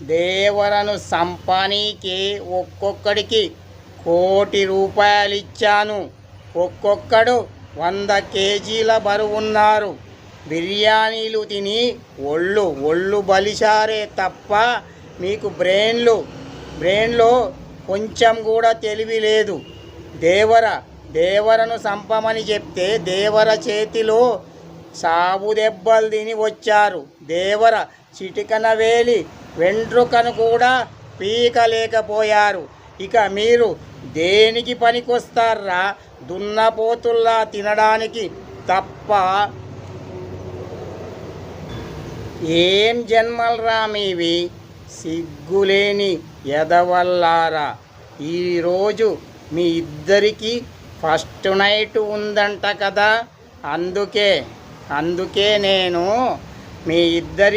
దేవరను సంపానీకి ఒక్కొక్కడికి ₹1,00,00,000 ఇచ్చాను. ఒక్కొక్కడు 100 కేజీల బరువున్నారు. బిర్యానీలు తిని ఒళ్ళు బలిశారే తప్ప మీకు బ్రెయిన్లో కొంచెం కూడా తెలివి లేదు. దేవరను సంపమని చెప్తే దేవర చేతిలో సాబు దెబ్బలు తిని వచ్చారు. దేవర చిటికన వేలి వెంట్రుకను కూడా పీకలేకపోయారు. ఇక మీరు దేనికి పనికొస్తారా? దున్నపోతుల్లా తినడానికి తప్ప. ఏం జన్మల్రా మీవి, సిగ్గులేని ఎదవల్లారా. ఈరోజు మీ ఇద్దరికి ఫస్ట్ నైట్ ఉందంట కదా. అందుకే నేను మీ ఇద్దరి